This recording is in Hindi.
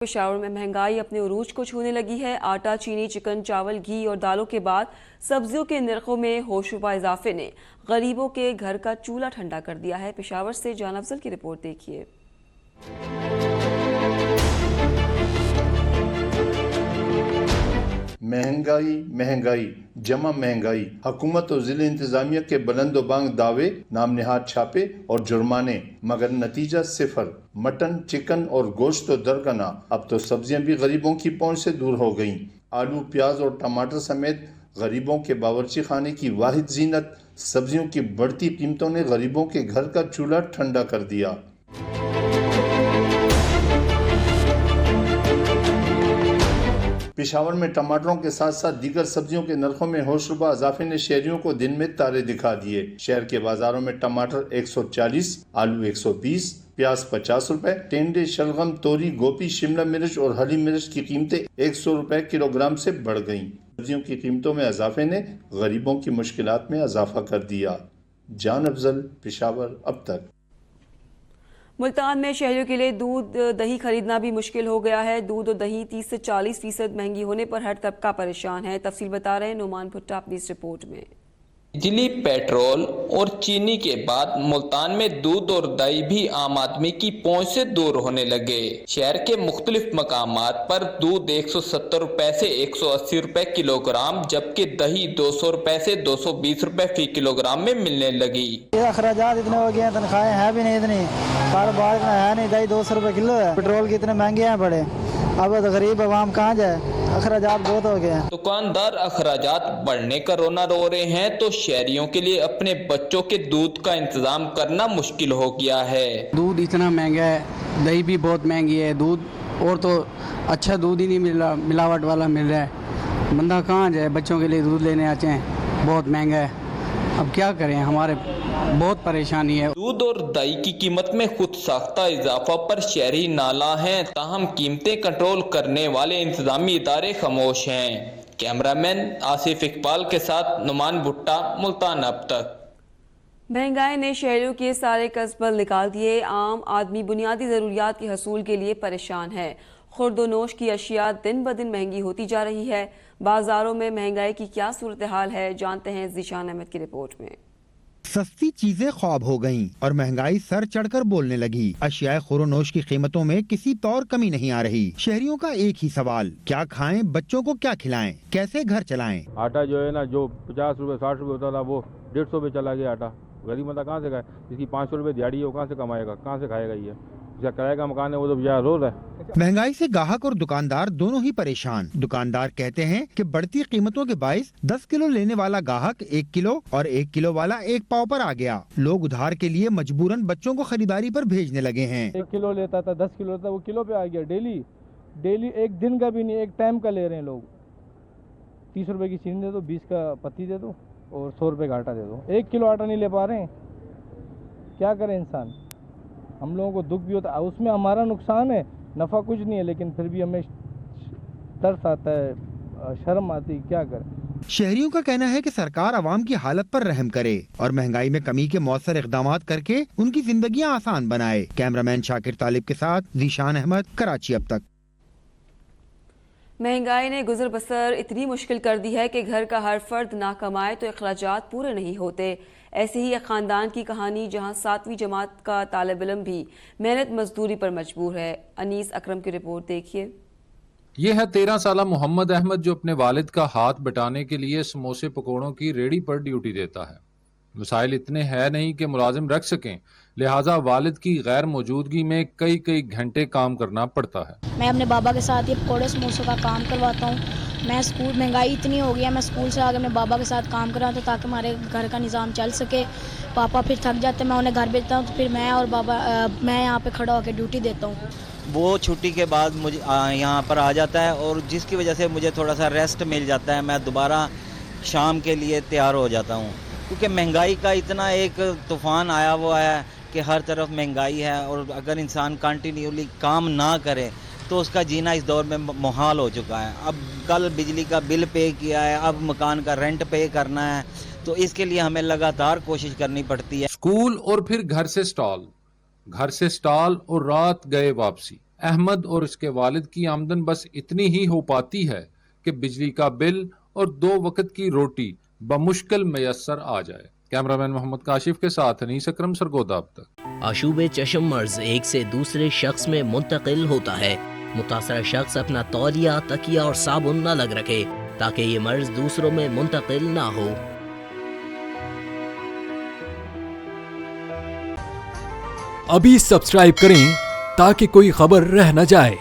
पेशावर में महंगाई अपने उरूज को छूने लगी है। आटा, चीनी, चिकन, चावल, घी और दालों के बाद सब्जियों के नरखों में होशरुबा इजाफे ने गरीबों के घर का चूल्हा ठंडा कर दिया है। पेशावर से जान अफजल की रिपोर्ट देखिए। महंगाई महंगाई जमा महंगाई, हुकूमत और जिले इंतजामिया के बुलंदोबांग दावे, नाम निहाद छापे और जुर्माने, मगर नतीजा सिफर। मटन, चिकन और गोश्त तो दरगना, अब तो सब्जियां भी गरीबों की पहुंच से दूर हो गईं। आलू, प्याज और टमाटर समेत गरीबों के बावर्ची खाने की वाहिद जीनत, सब्जियों की बढ़ती कीमतों ने गरीबों के घर का चूल्हा ठंडा कर दिया। पेशावर में टमाटरों के साथ साथ दीगर सब्जियों के नरखों में होशरुबा इजाफे ने शहरियों को दिन में तारे दिखा दिए। शहर के बाजारों में टमाटर 140, आलू 120, प्याज 50 रुपए, टेंडे, शलगम, तोरी, गोभी, शिमला मिर्च और हरी मिर्च की कीमतें 100 रुपए किलोग्राम से बढ़ गईं। सब्जियों की कीमतों में इजाफे ने गरीबों की मुश्किलात में इजाफा कर दिया। जान अफजल, पेशावर अब तक। मुल्तान में शहरियों के लिए दूध दही खरीदना भी मुश्किल हो गया है। दूध और दही 30 से 40% महंगी होने पर हर तबका परेशान है। तफसील बता रहे हैं नुमान भुट्टा अपनी इस रिपोर्ट में। बिजली, पेट्रोल और चीनी के बाद मुल्तान में दूध और दही भी आम आदमी की पहुंच से दूर होने लगे। शहर के मुख्तलिफ मकामात पर दूध 170 रुपए से 180 रुपए किलोग्राम, जबकि दही 200 रुपए से 220 रुपए फी किलोग्राम में मिलने लगी। अखराजात इतने हो गए हैं, तनख्वाहें हैं भी नहीं इतनी, कारोबार इतना है नहीं। दही 200 रुपए किलो है, पेट्रोल के इतने महंगे हैं बड़े, अब तो गरीब आवाम कहाँ जाए, अखराजात बहुत हो गए हैं। दुकानदार अखराजात बढ़ने का रोना रो रहे हैं तो शहरियों के लिए अपने बच्चों के दूध का इंतजाम करना मुश्किल हो गया है। दूध इतना महंगा है, दही भी बहुत महंगी है, दूध और तो अच्छा दूध ही नहीं मिल रहा, मिलावट वाला मिल रहा है। बंदा कहाँ जाए, बच्चों के लिए दूध लेने आते हैं, बहुत महंगा है। अब क्या करें, हमारे बहुत परेशानी है। दूध और दही की कीमत में खुद साख्ता इजाफा पर शहरी नाला हैं, ताहम कीमतें कंट्रोल करने वाले इंतजामी इदारे खामोश हैं। कैमरामैन आसिफ इकबाल के साथ नुमान भुट्टा, मुल्तान अब तक। महंगाई ने शहरियों के सारे कसब निकाल दिए। आम आदमी बुनियादी ज़रूरियात के हसूल के लिए परेशान है। खुर्दोनोश की अशिया दिन ब दिन महंगी होती जा रही है। बाजारों में महंगाई की क्या सूरत हाल है, जानते हैं ज़ीशान अहमद की रिपोर्ट में। सस्ती चीजें ख्वाब हो गईं और महंगाई सर चढ़कर बोलने लगी। अशियाए खुरोनोश की कीमतों में किसी तौर कमी नहीं आ रही। शहरियों का एक ही सवाल, क्या खाएं, बच्चों को क्या खिलाएं, कैसे घर चलाएं। आटा जो है ना, जो 50 रुपए 60 रुपए होता था, वो 150 पे चला गया आटा। गरीब बंदा कहाँ से खाए, जिसकी 500 रुपए दिहाड़ी है वो कहाँ से कमाएगा, कहाँ से खाएगा। ये जिसका किराए का मकान है वो तो बेचारा रो रहा है। महंगाई से गाहक और दुकानदार दोनों ही परेशान। दुकानदार कहते हैं कि बढ़ती कीमतों के बाइस 10 किलो लेने वाला गाहक 1 किलो और 1 किलो वाला 1 पाव पर आ गया। लोग उधार के लिए मजबूरन बच्चों को खरीदारी पर भेजने लगे हैं। 1 किलो लेता था, 10 किलो लेता, वो किलो पे आ गया। डेली एक दिन का भी नहीं, एक टाइम का ले रहे हैं लोग। 30 रुपए की चीनी दे दो, 20 का पत्ती दे दो और 100 रुपए का आटा दे दो। 1 किलो आटा नहीं ले पा रहे हैं, क्या करे इंसान। हम लोगों को दुख भी होता है, उसमें हमारा नुकसान है, नफ़ा कुछ नहीं है, लेकिन फिर भी हमें तरस आता है, शर्म आती है, क्या करें। शहरियों का कहना है कि सरकार आवाम की हालत पर रहम करे और महंगाई में कमी के मौसर इक़दामात करके उनकी जिंदगियां आसान बनाए। कैमरामैन शाकिर तालिब के साथ ज़ीशान अहमद, कराची अब तक। महंगाई ने गुजर बसर इतनी मुश्किल कर दी है कि घर का हर फर्द ना कमाए तो अखराजात पूरे नहीं होते। ऐसे ही एक खानदान की कहानी जहां 7वीं जमात का तालिब इल्म भी मेहनत मजदूरी पर मजबूर है। अनीस अकरम की रिपोर्ट देखिए। ये है 13 साला मोहम्मद अहमद, जो अपने वालिद का हाथ बटाने के लिए समोसे पकौड़ों की रेडी पर ड्यूटी देता है। वसाइल इतने हैं नहीं कि मुलाजिम रख सकें, लिहाजा वालिद की गैर मौजूदगी में कई घंटे काम करना पड़ता है। मैं अपने बाबा के साथ ये पकौड़े समोसों का काम करवाता हूँ। मैं स्कूल, महंगाई इतनी हो गई है, मैं स्कूल से आकर अपने बाबा के साथ काम कराता हूँ ताकि हमारे घर का निज़ाम चल सके। पापा फिर थक जाते, मैं उन्हें घर भेजता हूँ, तो फिर मैं और बाबा मैं यहाँ पे खड़ा होकर ड्यूटी देता हूँ। वो छुट्टी के बाद मुझे यहाँ पर आ जाता है और जिसकी वजह से मुझे थोड़ा सा रेस्ट मिल जाता है। मैं दोबारा शाम के लिए तैयार हो जाता हूँ, क्योंकि महंगाई का इतना एक तूफ़ान आया हुआ है कि हर तरफ महंगाई है और अगर इंसान कंटिन्यूली काम ना करे तो उसका जीना इस दौर में मुहाल हो चुका है। अब कल बिजली का बिल पे किया है, अब मकान का रेंट पे करना है, तो इसके लिए हमें लगातार कोशिश करनी पड़ती है। स्कूल और फिर घर से स्टॉल और रात गए वापसी, अहमद और उसके वालिद की आमदन बस इतनी ही हो पाती है कि बिजली का बिल और 2 वक्त की रोटी बमुश्किल मैसर आ जाए। कैमरामैन मोहम्मद काशिफ के साथ अनीस अकरम, सरगोदा। अब तक आशूब चश्म मर्ज एक से दूसरे शख्स में मुंतकिल होता है। मुतासरा शख्स अपना तौलिया, तकिया और साबुन न लग रखे ताकि ये मर्ज दूसरों में मुंतकिल ना हो। अभी सब्सक्राइब करें ताकि कोई खबर रह न जाए।